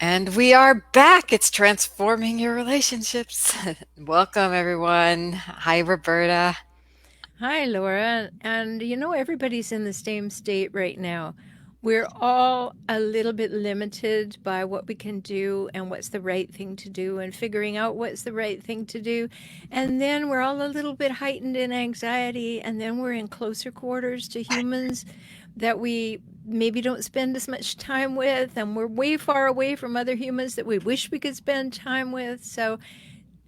And we are back. It's transforming your relationships. Welcome, everyone. Hi, Roberta. Hi, Laura. And everybody's in the same state right now. We're all a little bit limited by what we can do and what's the right thing to do, and figuring out what's the right thing to do. And then we're all a little bit heightened in anxiety. And then we're in closer quarters to humans that we maybe don't spend as much time with. And we're way far away from other humans that we wish we could spend time with. So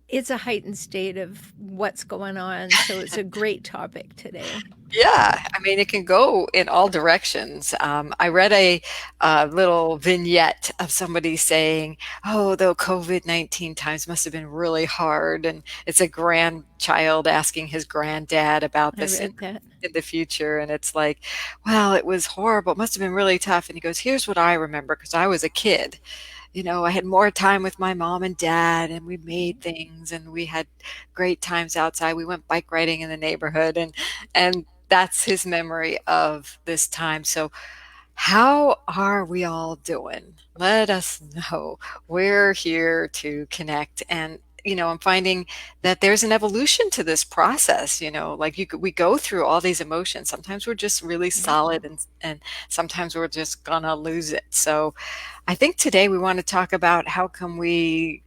it's a heightened state of what's going on. So it's a great topic today. Yeah, I mean, it can go in all directions. I read a little vignette of somebody saying, "Oh, the COVID-19 times must have been really hard," and it's a grandchild asking his granddad about I this read that. in the future, and it's like, "Well, it was horrible. It must have been really tough." And he goes, "Here's what I remember because I was a kid. I had more time with my mom and dad, and we made things, and we had great times outside. We went bike riding in the neighborhood, and that's his memory of this time. So, how are we all doing? Let us know. We're here to connect. And, I'm finding that there's an evolution to this process, like we go through all these emotions. Sometimes we're just really Yep. solid and sometimes we're just gonna lose it. So I think today we want to talk about how can we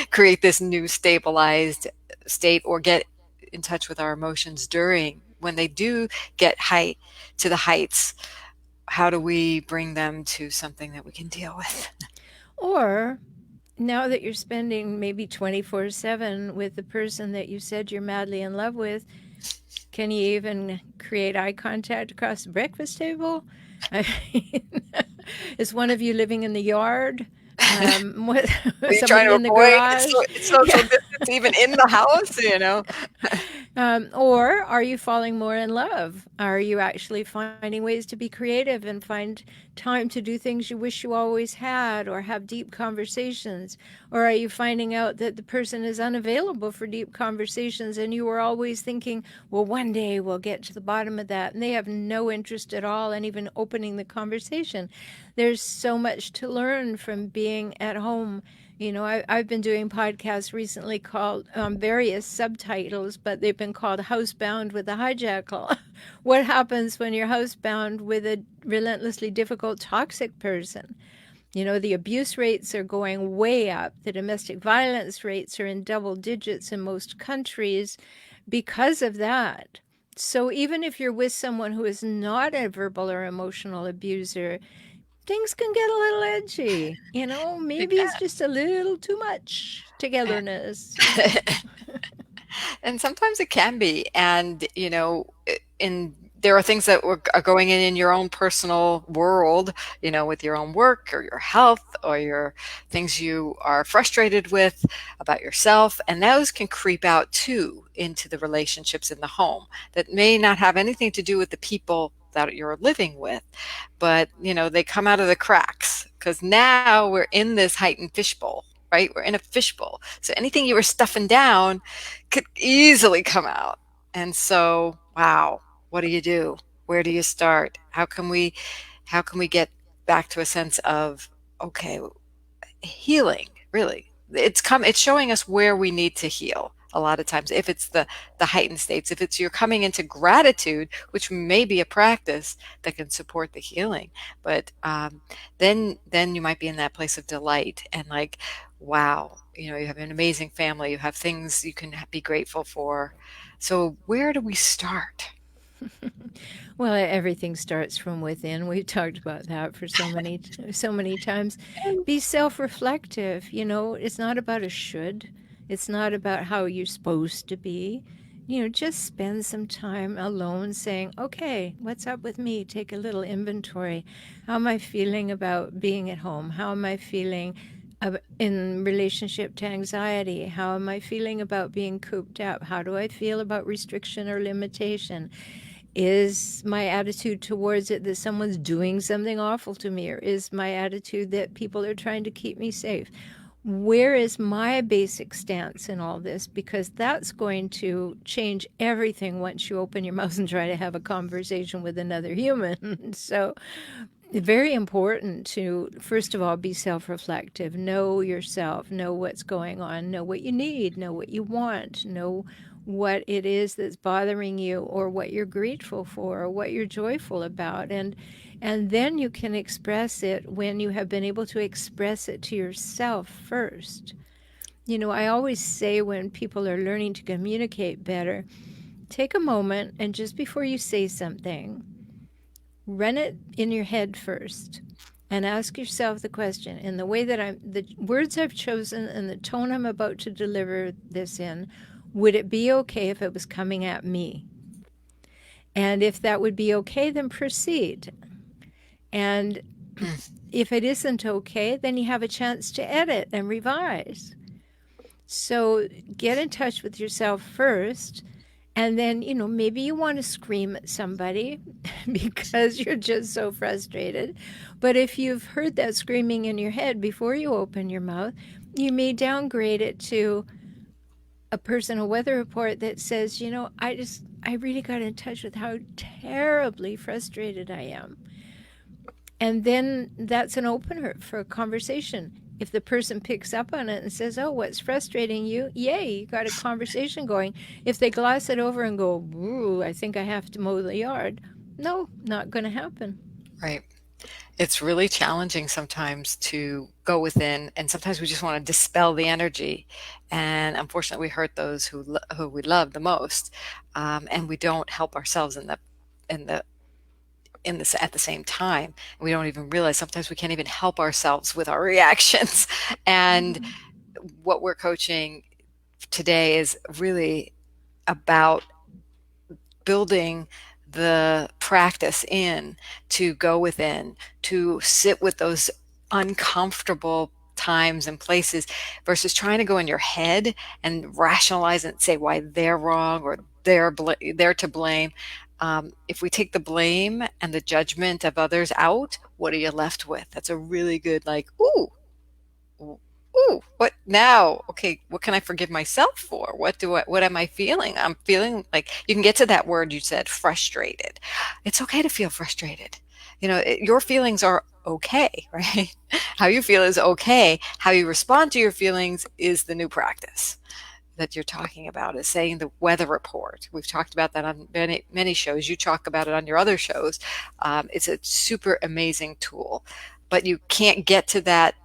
create this new stabilized state or get in touch with our emotions during when they do get height to the heights. How do we bring them to something that we can deal with? Or now that you're spending maybe 24/7 with the person that you said you're madly in love with, can you even create eye contact across the breakfast table? I mean, is one of you living in the yard? What, Are you trying somebody to in the avoid garage? social Yeah. distance even in the house? Or are you falling more in love? Are you actually finding ways to be creative and find time to do things you wish you always had, or have deep conversations? Or are you finding out that the person is unavailable for deep conversations and you were always thinking, well, one day we'll get to the bottom of that, and they have no interest at all in even opening the conversation? There's so much to learn from being at home. I've been doing podcasts recently called various subtitles, but they've been called Housebound with a Hijackal. What happens when you're housebound with a relentlessly difficult, toxic person? The abuse rates are going way up. The domestic violence rates are in double digits in most countries because of that. So even if you're with someone who is not a verbal or emotional abuser, things can get a little edgy. Maybe it's just a little too much togetherness. And sometimes it can be. And, in there are things that are going in your own personal world, with your own work or your health or your things you are frustrated with about yourself. And those can creep out too into the relationships in the home that may not have anything to do with the people that you're living with, but, they come out of the cracks because now we're in this heightened fishbowl. Right? We're in a fishbowl. So anything you were stuffing down could easily come out. And so, wow, what do you do? Where do you start? How can we get back to a sense of okay, healing, really? It's showing us where we need to heal a lot of times if it's the heightened states, if it's you're coming into gratitude, which may be a practice that can support the healing. But then you might be in that place of delight and like, wow, you have an amazing family, you have things you can be grateful for. So where do we start? Well, everything starts from within. We've talked about that for so many times. Be self-reflective. It's not about a should. It's not about how you're supposed to be. Just spend some time alone saying, okay, what's up with me? Take a little inventory. How am I feeling about being at home? How am I feeling in relationship to anxiety? How am I feeling about being cooped up? How do I feel about restriction or limitation? Is my attitude towards it that someone's doing something awful to me, or is my attitude that people are trying to keep me safe? Where is my basic stance in all this? Because that's going to change everything once you open your mouth and try to have a conversation with another human. So Very important to, first of all, be self reflective. Know yourself, know what's going on, know what you need, know what you want, know what it is that's bothering you, or what you're grateful for, or what you're joyful about. And then you can express it when you have been able to express it to yourself first. You know, I always say when people are learning to communicate better, take a moment and just before you say something, run it in your head first and ask yourself the question in the way that the words I've chosen and the tone I'm about to deliver this in, would it be okay if it was coming at me? And if that would be okay, then proceed. And Mm. if it isn't okay, then you have a chance to edit and revise. So get in touch with yourself first. And then, you know, maybe you want to scream at somebody because you're just so frustrated. But if you've heard that screaming in your head before you open your mouth, you may downgrade it to a personal weather report that says, you know, I really got in touch with how terribly frustrated I am. And then that's an opener for a conversation. If the person picks up on it and says, "Oh, what's frustrating you?" Yay, you got a conversation going. If they gloss it over and go, "Ooh, I think I have to mow the yard," no, not going to happen. Right. It's really challenging sometimes to go within, and sometimes we just want to dispel the energy. And unfortunately, we hurt those who we love the most, and we don't help ourselves in the in this at the same time. We don't even realize sometimes we can't even help ourselves with our reactions. And what we're coaching today is really about building the practice in to go within, to sit with those uncomfortable times and places versus trying to go in your head and rationalize and say why they're wrong or they're to blame. If we take the blame and the judgment of others out, what are you left with? That's a really good, like, ooh, what now? Okay, what can I forgive myself for? What am I feeling? I'm feeling like you can get to that word you said, frustrated. It's okay to feel frustrated. Your feelings are okay, right? How you feel is okay. How you respond to your feelings is the new practice that you're talking about, is saying the weather report. We've talked about that on many, many shows. You talk about it on your other shows. It's a super amazing tool, but you can't get to that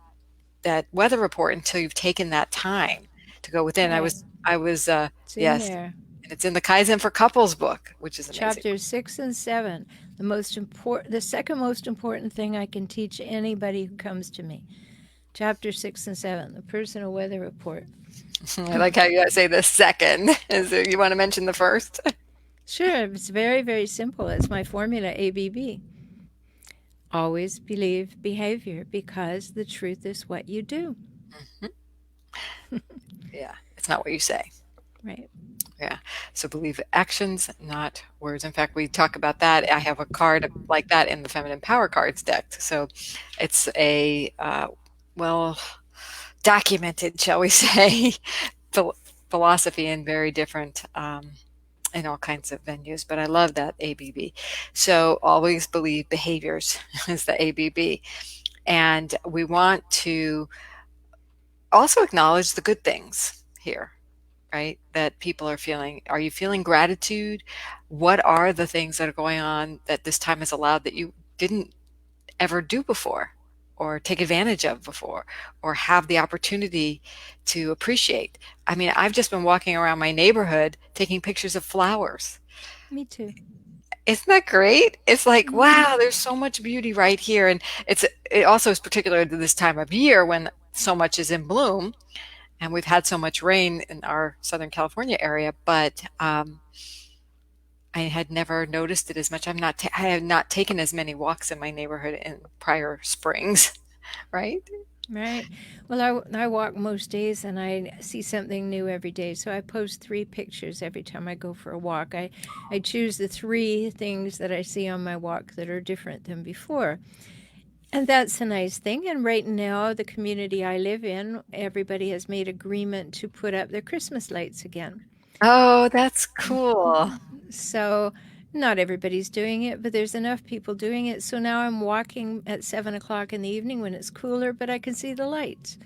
weather report until you've taken that time to go within. I Right. was I was It's in yes, there. and it's in the Kaizen for Couples book, which is amazing. Chapters 6 and 7. The second most important thing I can teach anybody who comes to me. Chapter 6 and 7, the personal weather report. I like how you say the second. You want to mention the first? Sure, it's very, very simple. It's my formula, ABB. Always believe behavior because the truth is what you do. Mhm. Yeah, it's not what you say. Right. Yeah. So believe actions, not words. In fact, we talk about that. I have a card like that in the Feminine Power Cards deck. So it's a, well, documented, shall we say, phil- philosophy in very different, in all kinds of venues. But I love that ABB. So always believe behaviors is the ABB. And we want to also acknowledge the good things here, right? That people are feeling. Are you feeling gratitude? What are the things that are going on that this time has allowed that you didn't ever do before, or take advantage of before, or have the opportunity to appreciate? I mean, I've just been walking around my neighborhood taking pictures of flowers. Me too. Isn't that great? It's like, Mm-hmm. wow, there's so much beauty right here. And it also is particular to this time of year when so much is in bloom, and we've had so much rain in our Southern California area, but I had never noticed it as much. I have not taken as many walks in my neighborhood in prior springs, right? Right. Well, I walk most days and I see something new every day. So I post 3 pictures every time I go for a walk. I choose the 3 things that I see on my walk that are different than before. And that's a nice thing. And right now, the community I live in, everybody has made agreement to put up their Christmas lights again. Oh, that's cool. So Not everybody's doing it, but there's enough people doing it. So now I'm walking at 7 o'clock in the evening when it's cooler, but I can see the lights.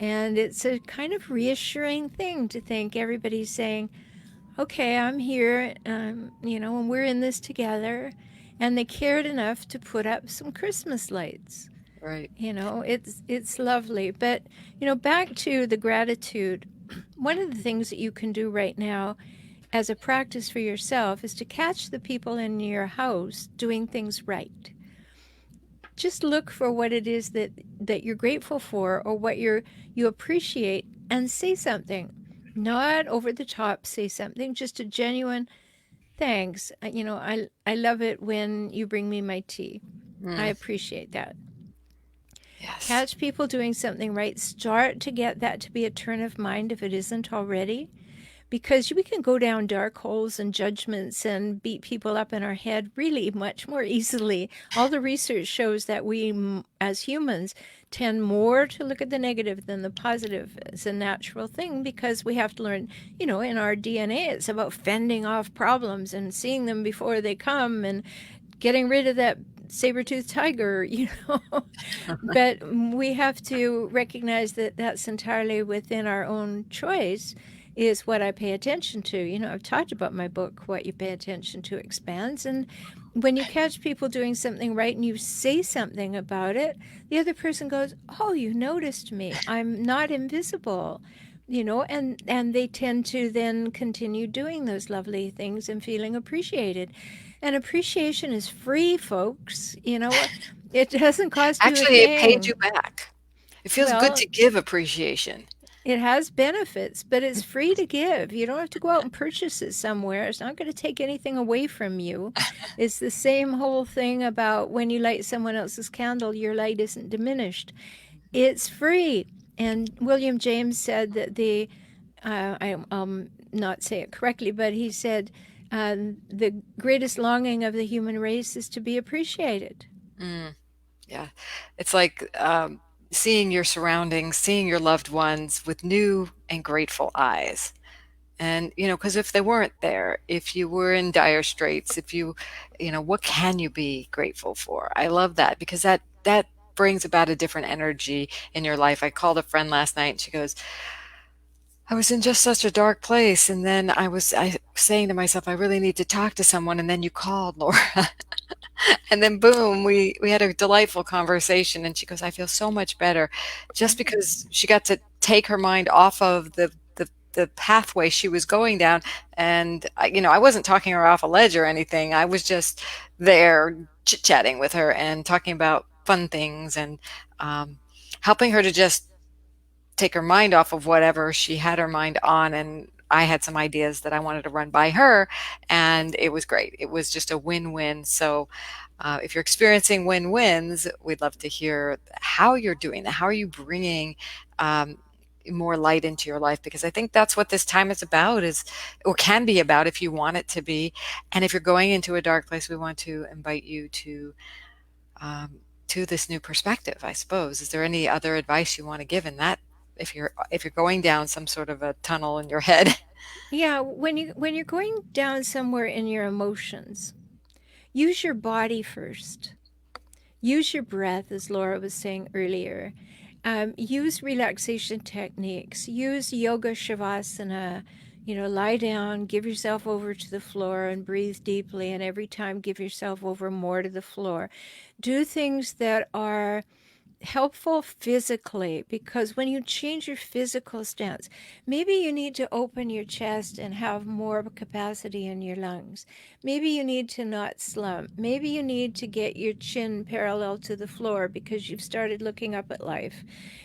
And it's a kind of reassuring thing to think everybody's saying, okay, I'm here, and we're in this together. And they cared enough to put up some Christmas lights. Right. It's lovely. But, back to the gratitude, one of the things that you can do right now as a practice for yourself is to catch the people in your house doing things right. Just look for what it is that you're grateful for or what you appreciate and say something. Not over the top, say something, just a genuine thanks. I love it when you bring me my tea. I Mm, appreciate that. yes. Catch people doing something right. Start to get that to be a turn of mind if it isn't already, because we can go down dark holes and judgments and beat people up in our head really much more easily. All the research shows that we, as humans, tend more to look at the negative than the positive. It's a natural thing because we have to learn, in our DNA, it's about fending off problems and seeing them before they come and getting rid of that saber-toothed tiger. But we have to recognize that that's entirely within our own choice is what I pay attention to. I've talked about my book, What You Pay Attention to Expands. And when you catch people doing something right and you say something about it, the other person goes, oh, you noticed me. I'm not invisible. And they tend to then continue doing those lovely things and feeling appreciated. And appreciation is free, folks. It doesn't cost you a Actually, it paid you thing. back. It feels good Well, to give appreciation. it has benefits, but it's free to give. You don't have to go out and purchase it somewhere. It's not going to take anything away from you. It's the same whole thing about when you light someone else's candle, your light isn't diminished. It's free. And William James said that I'll not say it correctly, but he said the greatest longing of the human race is to be appreciated. Mm, yeah. It's like seeing your surroundings, seeing your loved ones with new and grateful eyes. And, because if they weren't there, if you were in dire straits, if what can you be grateful for? I love that because that brings about a different energy in your life. I called a friend last night and she goes, I was in just such a dark place. And then I saying to myself, I really need to talk to someone. And then you called, Laura. And then boom, we had a delightful conversation. And she goes, I feel so much better just because she got to take her mind off of the pathway she was going down. And I wasn't talking her off a ledge or anything. I was just there chit-chatting with her and talking about fun things and um, helping her to just take her mind off of whatever she had her mind on. And I had some ideas that I wanted to run by her, and it was great. It was just a win-win. So if you're experiencing win-wins, we'd love to hear how you're doing that. How are you bringing um, more light into your life? Because I think that's what this time is about, is or can be about if you want it to be. And if you're going into a dark place, we want to invite you um, to this new perspective, I suppose. Is there any other advice you want to give in that if you're going down some sort of a tunnel in your head? Yeah, when you're going down somewhere in your emotions, use your body first. Use your breath, as Laura was saying earlier. Use relaxation techniques. Use yoga shavasana. Lie down, give yourself over to the floor and breathe deeply. And every time, give yourself over more to the floor. Do things that are helpful physically, because when you change your physical stance, maybe you need to open your chest and have more capacity in your lungs. Maybe you need to not slump. Maybe you need to get your chin parallel to the floor because you've started looking up at life.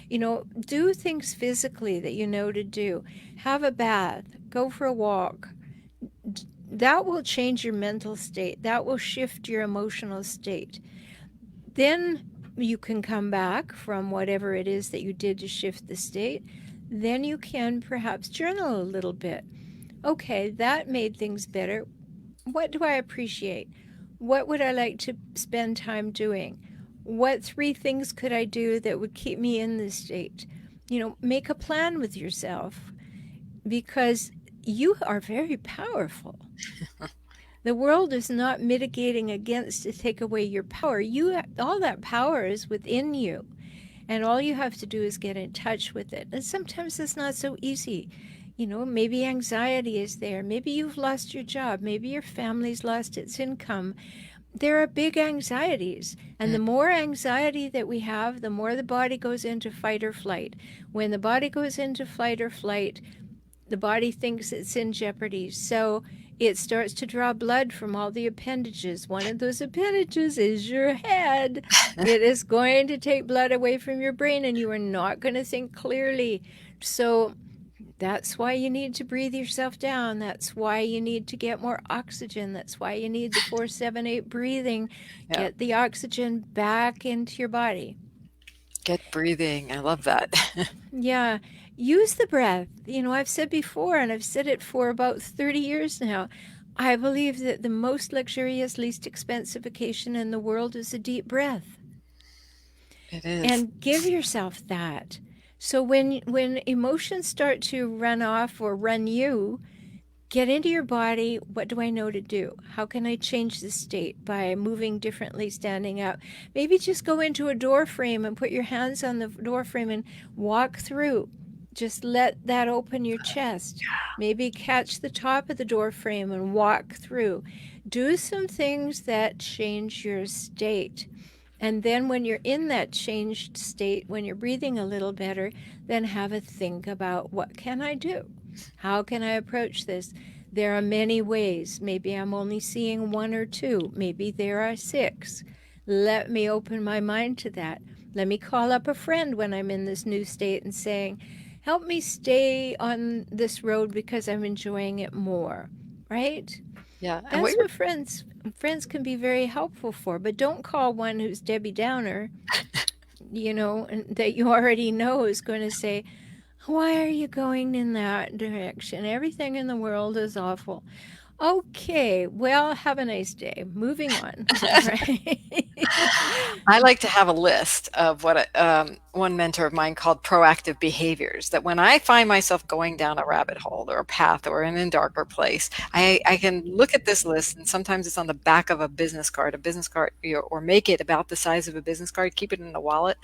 Do things physically that you know to do. Have a bath, go for a walk. That will change your mental state. That will shift your emotional state. Then you can come back from whatever it is that you did to shift the state. Then you can perhaps journal a little bit. Okay, that made things better. What do I appreciate? What would I like to spend time doing? What 3 things could I do that would keep me in this state? Make a plan with yourself, because you are very powerful. The world is not mitigating against to take away your power. All that power is within you. And all you have to do is get in touch with it. And sometimes it's not so easy. Maybe anxiety is there. Maybe you've lost your job. Maybe your family's lost its income. There are big anxieties. And the Mm. more anxiety that we have, the more the body goes into fight or flight. When the body goes into fight or flight, the body thinks it's in jeopardy. So it starts to draw blood from all the appendages. One of those appendages is your head. It is going to take blood away from your brain, and you are not going to think clearly. So that's why you need to breathe yourself down. That's why you need to get more oxygen. That's why you need the 4-7-8 breathing. Yeah. Get the oxygen back into your body. Get breathing. I love that. Yeah, use the breath. I've said before, and I've said it for about 30 years now. I believe that the most luxurious, least expensive vacation in the world is a deep breath. It is. And give yourself that. So when emotions start to run off or run you, get into your body. What do I know to do? How can I change the state by moving differently, standing up? Maybe just go into a door frame and put your hands on the door frame and walk through. Just let that open your chest. Maybe catch the top of the door frame and walk through. Do some things that change your state. And then when you're in that changed state, when you're breathing a little better, then have a think about, what can I do? How can I approach this? There are many ways. Maybe I'm only seeing one or two. Maybe there are 6. Let me open my mind to that. Let me call up a friend when I'm in this new state and saying, help me stay on this road because I'm enjoying it more, right? Yeah. And what That's you're what friends can be very helpful for. But don't call one who's Debbie Downer, and that you already know is going to say, why are you going in that direction? Everything in the world is awful. Okay, well, have a nice day. Moving on. Right? I like to have a list of what one mentor of mine called proactive behaviors. That when I find myself going down a rabbit hole or a path or in a darker place, I can look at this list, and sometimes it's on the back of a business card, or make it about the size of a business card, keep it in the wallet,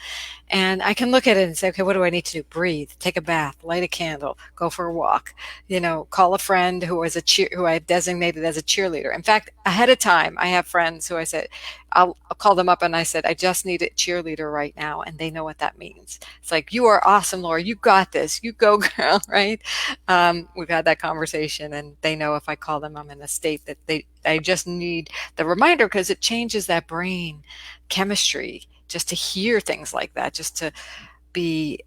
and I can look at it and say, okay, what do I need to do? Breathe, take a bath, light a candle, go for a walk, call a friend who I've designated as a cheerleader. In fact, ahead of time, I have friends who I said, I'll call them up and I said, I just need a cheerleader right now. And they know what that means. It's like, you are awesome, Laura. You got this. You go, girl. Right. We've had that conversation, and they know if I call them, I'm in a state that I just need the reminder, because it changes that brain chemistry just to hear things like that, just to be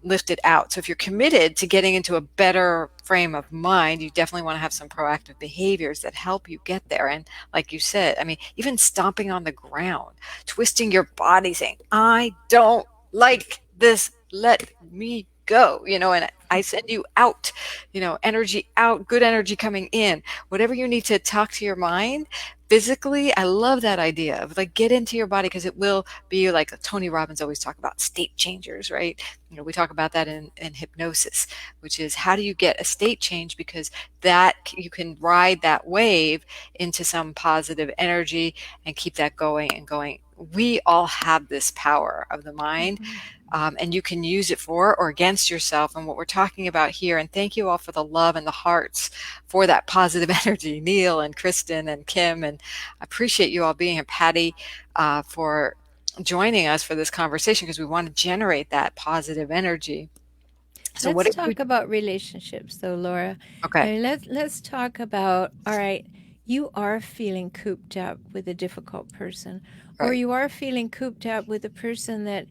lifted out. So if you're committed to getting into a better frame of mind, you definitely want to have some proactive behaviors that help you get there. And like you said, I mean, even stomping on the ground, twisting your body, saying, I don't like this, let me go, and I send you out, energy out, good energy coming in, whatever you need to talk to your mind physically. I love that idea of, like, get into your body, because it will be like Tony Robbins always talk about state changers, right? We talk about that in hypnosis, which is, how do you get a state change? Because that you can ride that wave into some positive energy and keep that going and going. We all have this power of the mind, Mhm. and you can use it for or against yourself. And what we're talking about here, and thank you all for the love and the hearts for that positive energy, Neil and Kristen and Kim, and I appreciate you all being here, Patty, for joining us for this conversation, because we want to generate that positive energy. So what Let's if we, talk about relationships, though, Laura. okay, Let's talk about, all right, you are feeling cooped up with a difficult person, or right, you are feeling cooped up with a person that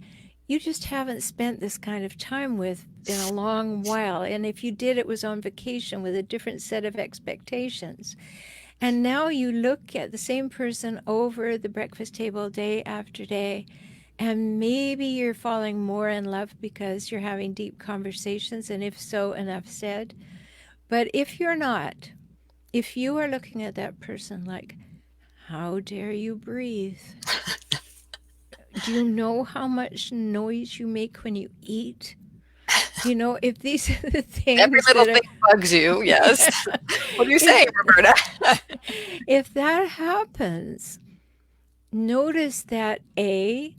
you just haven't spent this kind of time with in a long while. And if you did, it was on vacation with a different set of expectations. And now you look at the same person over the breakfast table day after day, and maybe you're falling more in love because you're having deep conversations, and if so, enough said. But if you're not, if you are looking at that person like, how dare you breathe? Do you know how much noise you make when you eat? if these are the Every things little that are, thing bugs you, yes. What are you if saying, Roberta? if that happens, notice that an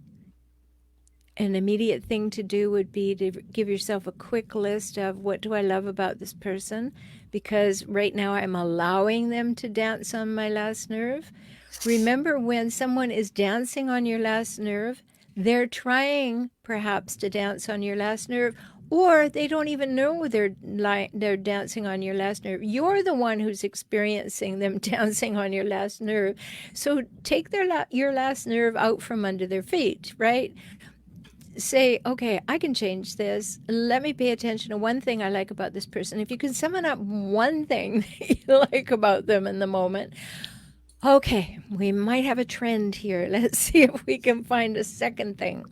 immediate thing to do would be to give yourself a quick list of what do I love about this person, because right now I'm allowing them to dance on my last nerve. Remember, when someone is dancing on your last nerve, they're trying perhaps to dance on your last nerve, or they don't even know they're dancing on your last nerve. You're the one who's experiencing them dancing on your last nerve. So take your last nerve out from under their feet, right? Say, okay, I can change this. Let me pay attention to one thing I like about this person. If you can summon up one thing you like about them in the moment, okay, we might have a trend here. Let's see if we can find a second thing.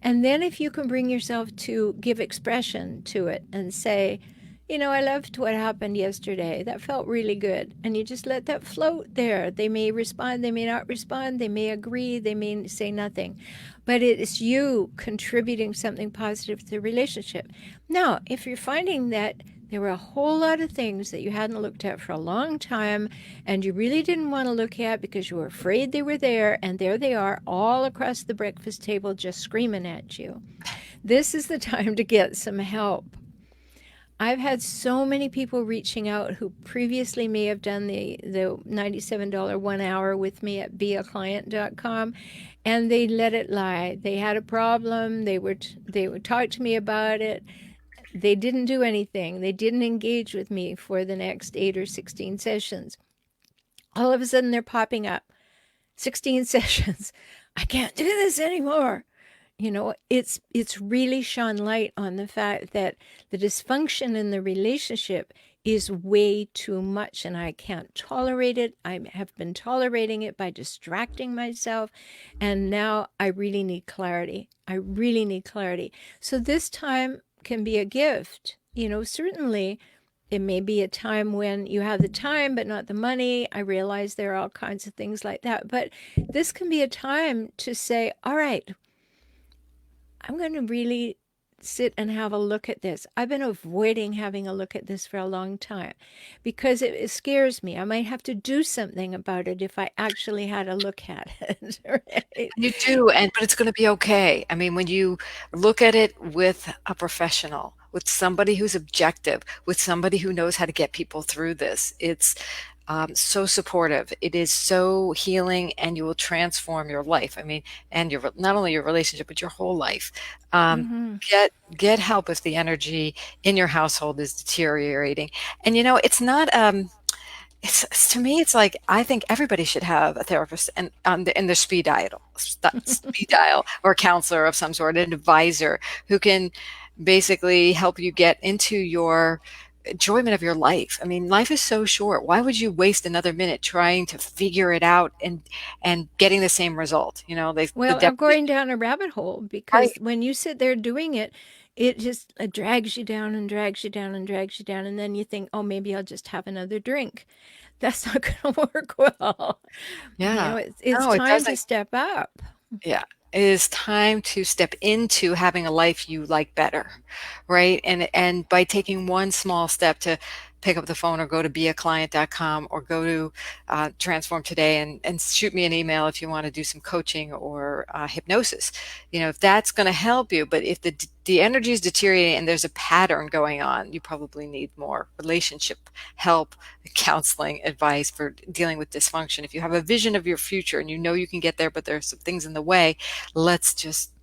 And then if you can bring yourself to give expression to it and say, I loved what happened yesterday. That felt really good. And you just let that float there. They may respond, they may not respond, they may agree, they may say nothing. But it is you contributing something positive to the relationship. Now, if you're finding that there were a whole lot of things that you hadn't looked at for a long time and you really didn't want to look at because you were afraid they were there, and there they are all across the breakfast table just screaming at you, this is the time to get some help. I've had so many people reaching out who previously may have done the $97 1 hour with me at beaclient.com, and they let it lie. They had a problem. They would talk to me about it. They didn't do anything. They didn't engage with me for the next 8 or 16 sessions. All of a sudden, they're popping up. 16 sessions. I can't do this anymore. It's really shone light on the fact that the dysfunction in the relationship is way too much, and I can't tolerate it. I have been tolerating it by distracting myself, and now I really need clarity. I really need clarity. So this time can be a gift. Certainly it may be a time when you have the time but not the money. I realize there are all kinds of things like that, but this can be a time to say, all right, I'm going to really sit and have a look at this. I've been avoiding having a look at this for a long time because it scares me. I might have to do something about it if I actually had a look at it. Right? You do, but it's going to be okay. I mean, when you look at it with a professional, with somebody who's objective, with somebody who knows how to get people through this, it's so supportive. It is so healing, and you will transform your life. I mean, and your not only your relationship, but your whole life. Um, Mm-hmm. get help if the energy in your household is deteriorating. And it's not. To me, it's like I think everybody should have a therapist and in their speed dial, or a counselor of some sort, an advisor who can basically help you get into your enjoyment of your life. I mean, life is so short. Why would you waste another minute trying to figure it out and getting the same result? The Well, or devil is going down a rabbit hole, because right. when you sit there doing it, it just drags you down and drags you down and drags you down. And then you think, oh, maybe I'll just have another drink. That's not going to work well. Yeah. It's No, it time to doesn't. step up. Yeah. It is time to step into having a life you like better, right? And by taking one small step to pick up the phone or go to beaclient.com or go to Transform Today and shoot me an email if you want to do some coaching or hypnosis. If that's going to help you, but if the energy is deteriorating and there's a pattern going on, you probably need more relationship help, counseling, advice for dealing with dysfunction. If you have a vision of your future and you know you can get there, but there's some things in the way, let's just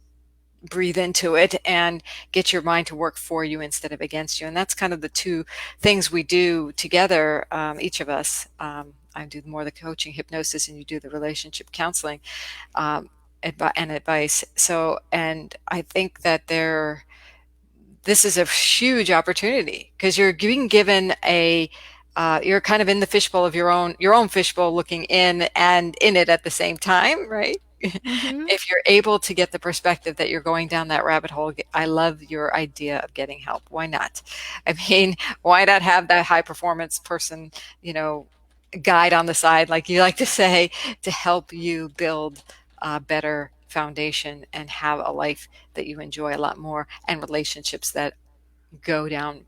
breathe into it and get your mind to work for you instead of against you. And that's kind of the two things we do together, each of us. I do more the coaching, hypnosis, and you do the relationship counseling um, and advice. So, and I think that this is a huge opportunity because you're being given you're kind of in the fishbowl of your own fishbowl, looking in and in it at the same time, right? Mm-hmm. If you're able to get the perspective that you're going down that rabbit hole, I love your idea of getting help. Why not? I mean, why not have that high performance person, you know, guide on the side, like you like to say, to help you build a better foundation and have a life that you enjoy a lot more and relationships that go down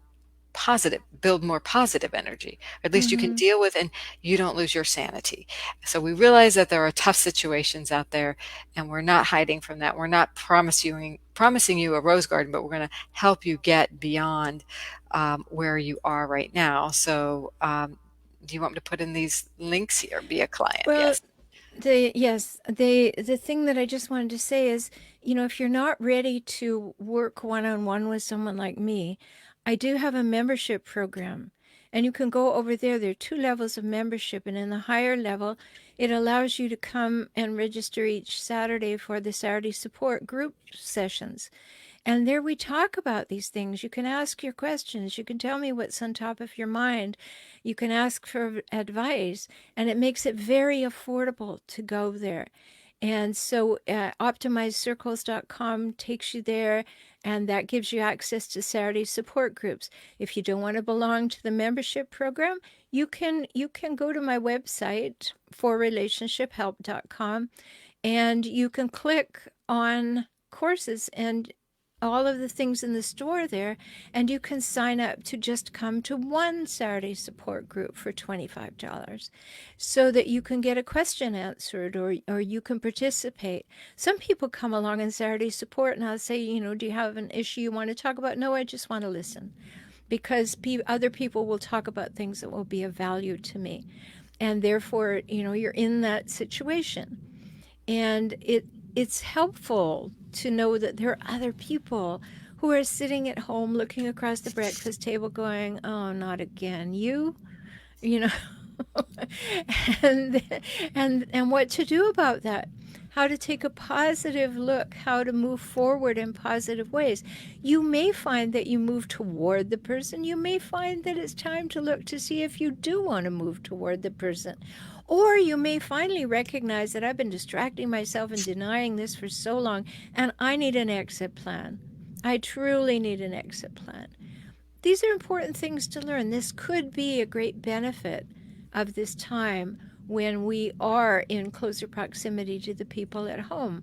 positive, build more positive energy. At least you can Mhm. deal with and you don't lose your sanity. So we realize that there are tough situations out there and we're not hiding from that. We're not promising you a rose garden, but we're going to help you get beyond where you are right now. So do you want me to put in these links here? Be a client. Well, Yes. the thing that I just wanted to say is, if you're not ready to work one-on-one with someone like me, I do have a membership program. And you can go over there. There are two levels of membership, and in the higher level, it allows you to come and register each Saturday for the Saturday support group sessions. And there we talk about these things. You can ask your questions. You can tell me what's on top of your mind. You can ask for advice, and it makes it very affordable to go there. And so optimizedcircles.com takes you there, and that gives you access to Saturday support groups. If you don't want to belong to the membership program, you can go to my website forrelationshiphelp.com, and you can click on courses and all of the things in the store there, and you can sign up to just come to one Saturday support group for $25 so that you can get a question answered, or you can participate. Some people come along in Saturday support and I'll say, do you have an issue you want to talk about? No, I just want to listen, because other people will talk about things that will be of value to me. And therefore, you're in that situation. And it's helpful to know that there are other people who are sitting at home looking across the breakfast table going, "Oh, not again. You know." and and what to do about that? How to take a positive look, how to move forward in positive ways. You may find that you move toward the person. You may find that it's time to look to see if you do want to move toward the person. Or you may finally recognize that I've been distracting myself and denying this for so long, and I need an exit plan. I truly need an exit plan. These are important things to learn. This could be a great benefit of this time when we are in closer proximity to the people at home.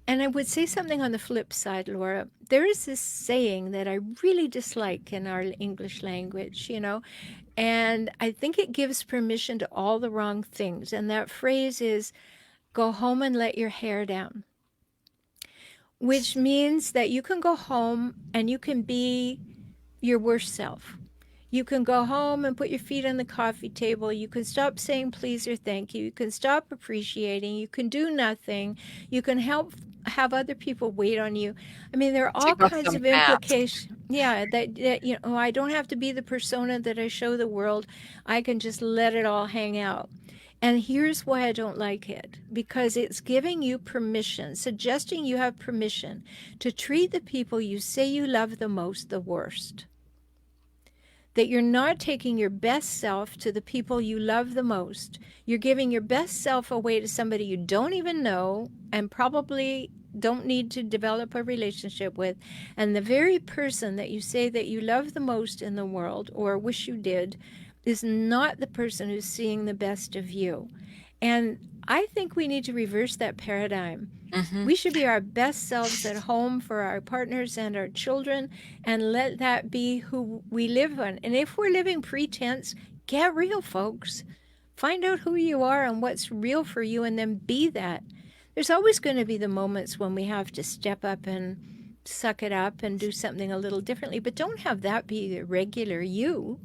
And I would say something on the flip side, Laura. There is this saying that I really dislike in our English language, and I think it gives permission to all the wrong things. And that phrase is, go home and let your hair down, which means that you can go home and you can be your worst self. You can go home and put your feet on the coffee table. You can stop saying please or thank you. You can stop appreciating. You can do nothing. You can have other people wait on you. I mean, there are all Take off kinds the of mask. implications. Yeah, that I don't have to be the persona that I show the world. I can just let it all hang out. And here's why I don't like it, because it's giving you permission, suggesting you have permission to treat the people you say you love the most the worst. That you're not taking your best self to the people you love the most. You're giving your best self away to somebody you don't even know and probably don't need to develop a relationship with. And the very person that you say that you love the most in the world, or wish you did, is not the person who's seeing the best of you. And I think we need to reverse that paradigm. Hmm. We should be our best selves at home for our partners and our children, and let that be who we live on. And if we're living pretense, get real, folks. Find out who you are and what's real for you, and then be that. There's always going to be the moments when we have to step up and suck it up and do something a little differently, but don't have that be the regular you.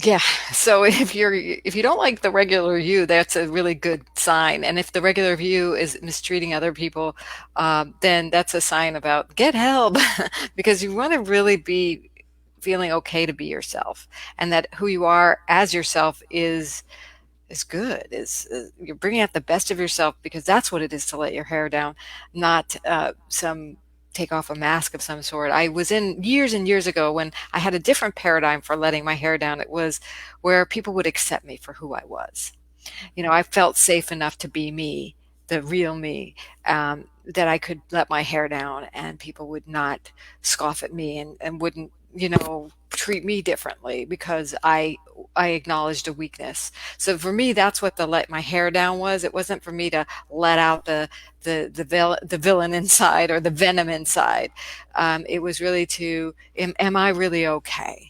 Yeah. So if you don't like the regular you, that's a really good sign. And if the regular you is mistreating other people, then that's a sign about get help because you want to really be feeling okay to be yourself, and that who you are as yourself is good. Is you're bringing out the best of yourself because that's what it is to let your hair down, not some take off a mask of some sort. I was in years and years ago when I had a different paradigm for letting my hair down. It was where people would accept me for who I was. I felt safe enough to be me, the real me, that I could let my hair down and people would not scoff at me and wouldn't, treat me differently because I acknowledged a weakness. So for me, that's what the let my hair down was. It wasn't for me to let out the villain inside or the venom inside. It was really to am I really okay?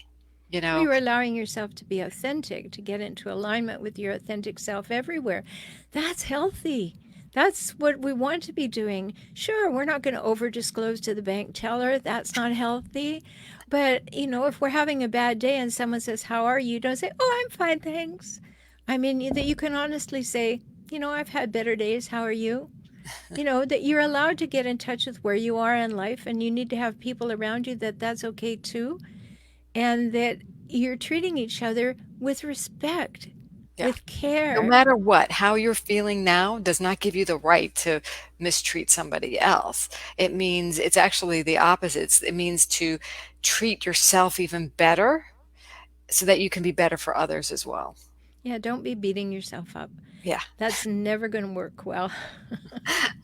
You Well, know, you're allowing yourself to be authentic, to get into alignment with your authentic self everywhere. That's healthy. That's what we want to be doing. Sure, we're not going to over disclose to the bank teller. That's not healthy. But, if we're having a bad day and someone says, "How are you?" don't say, "Oh, I'm fine, thanks." I mean, that you can honestly say, "I've had better days. How are you?" That you're allowed to get in touch with where you are in life, and you need to have people around you that's okay too, and that you're treating each other with respect, yeah. with No care. matter what, how you're feeling now does not give you the right to mistreat somebody else. It means it's actually the opposite. It means to treat yourself even better so that you can be better for others as well. Yeah, don't be beating yourself up. Yeah, That's never going to work well.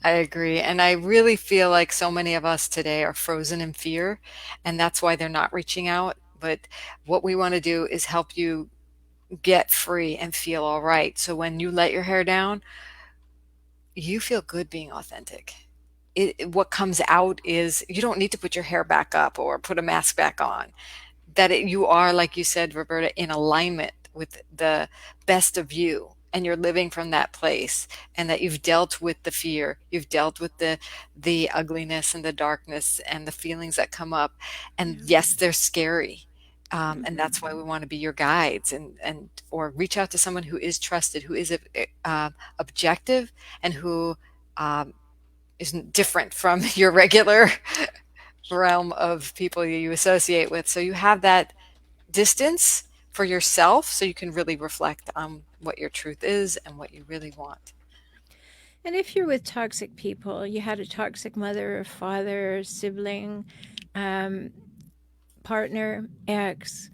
I agree. And I really feel like so many of us today are frozen in fear, and that's why they're not reaching out. But what we want to do is help you get free and feel all right. So when you let your hair down, you feel good being authentic. What comes out is you don't need to put your hair back up or put a mask back on. You are, like you said, Roberta, in alignment with the best of you. And you're living from that place, and that you've dealt with the fear, you've dealt with the ugliness and the darkness and the feelings that come up. And Yeah. yes, they're scary. And Mm-hmm. that's why we want to be your guides, and or reach out to someone who is trusted, who is objective, and who um, isn't different from your regular realm of people you associate with. So you have that distance for yourself so you can really reflect on what your truth is and what you really want. And if you're with toxic people, you had a toxic mother or father or sibling, um, partner, ex,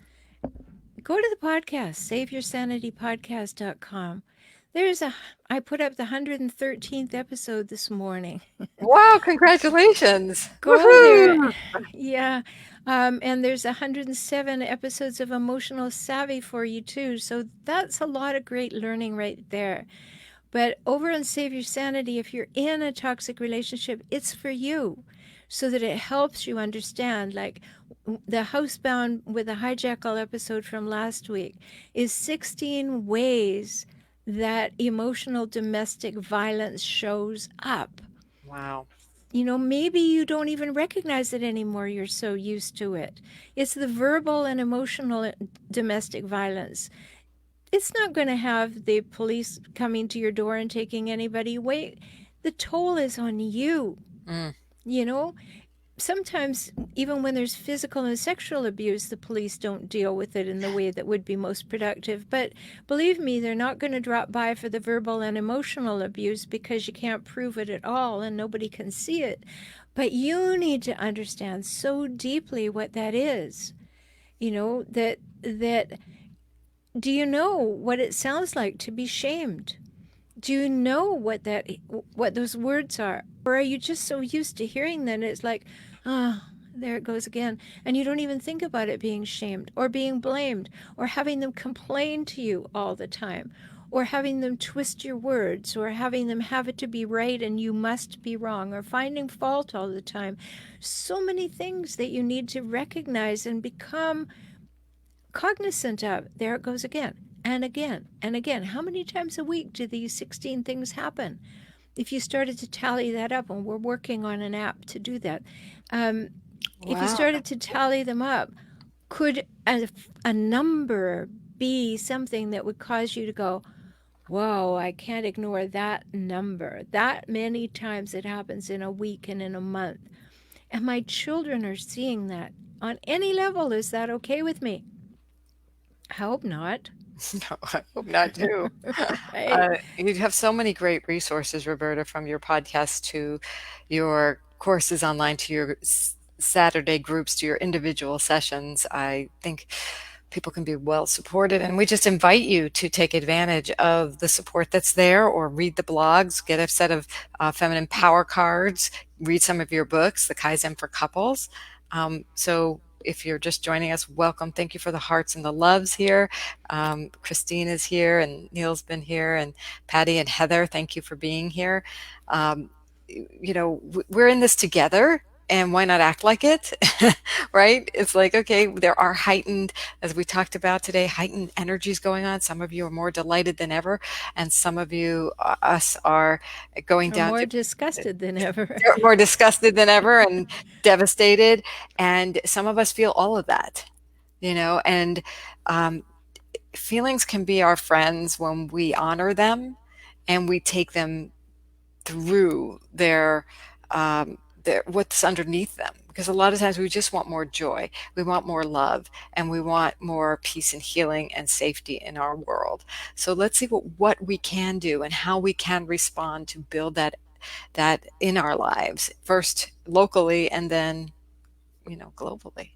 go to the podcast, saveyoursanitypodcast.com. I put up the 113th episode this morning. Wow, congratulations. Go there. Woohoo! Yeah. And there's 107 episodes of Emotional Savvy for you, too. So that's a lot of great learning right there. But over on Save Your Sanity, if you're in a toxic relationship, it's for you so that it helps you understand. Like the Housebound with a Hijackal episode from last week is 16 ways that emotional domestic violence shows up. Wow. Maybe you don't even recognize it anymore. You're so used to it. It's the verbal and emotional domestic violence. It's not going to have the police coming to your door and taking anybody away. The toll is on you. Mm. You know, Sometimes, even when there's physical and sexual abuse, the police don't deal with it in the way that would be most productive. But believe me, they're not going to drop by for the verbal and emotional abuse because you can't prove it at all and nobody can see it. But you need to understand so deeply what that is. That do you know what it sounds like to be shamed? Do you know what those words are? Or are you just so used to hearing them it's like, oh, there it goes again. And you don't even think about it being shamed or being blamed or having them complain to you all the time or having them twist your words or having them have it to be right and you must be wrong or finding fault all the time. So many things that you need to recognize and become cognizant of. There it goes again and again and again. How many times a week do these 16 things happen? If you started to tally that up, and we're working on an app to do that, um, if you Wow. started to tally them up, could a number be something that would cause you to go, whoa, I can't ignore that number? That many times it happens in a week and in a month. And my children are seeing that. On any level, is that okay with me? I hope not. No, I hope not too. Right? You have so many great resources, Roberta, from your podcast to your courses online to your Saturday groups to your individual sessions. I think people can be well supported, and we just invite you to take advantage of the support that's there, or read the blogs, get a set of feminine power cards, read some of your books, the Kaizen for Couples. So if you're just joining us, welcome. Thank you for the hearts and the loves here. Christine is here, and Neil's been here, and Patty and Heather, thank you for being here. Um, we're in this together, and why not act like it? Right? It's like, okay, there are heightened, as we talked about today, heightened energies going on. Some of you are more delighted than ever, and some of you, us, are going Or down more to disgusted than ever. more disgusted than ever and devastated. And some of us feel all of that, and um, feelings can be our friends when we honor them and we take them through their what's underneath them, because a lot of times we just want more joy, we want more love, and we want more peace and healing and safety in our world. So let's see what we can do and how we can respond to build that in our lives, first locally and then globally.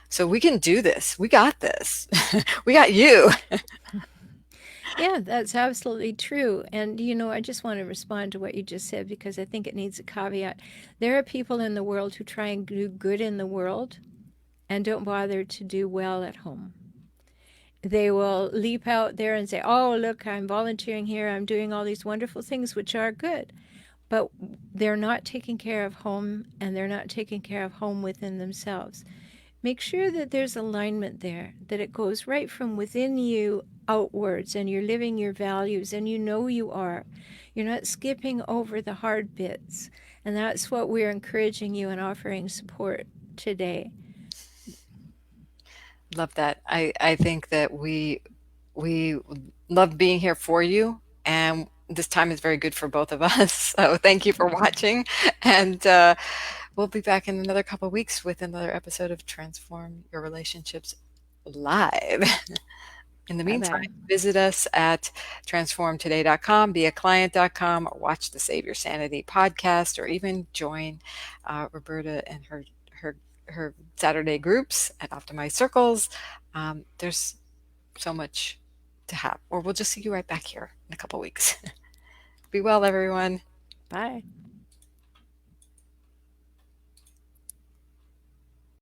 So we can do this. We got this. We got you. Yeah, that's absolutely true. And, I just want to respond to what you just said because I think it needs a caveat. There are people in the world who try and do good in the world and don't bother to do well at home. They will leap out there and say, "Oh, look, I'm volunteering here. I'm doing all these wonderful things, which are good." But they're not taking care of home and they're not taking care of home within themselves. Make sure that there's alignment there, that it goes right from within you outwards and you're living your values and you know you are. You're not skipping over the hard bits. And that's what we're encouraging you and offering support today. Love that. I think that we love being here for you, and this time is very good for both of us. So thank you for watching, and we'll be back in another couple of weeks with another episode of Transform Your Relationships Live. In the Bye meantime, bye. visit us at transformtoday.com, beaclient.com, or watch the Save Your Sanity podcast, or even join Roberta and her Saturday groups at Optimized Circles. There's so much to have. Or we'll just see you right back here in a couple weeks. Be well, everyone. Bye.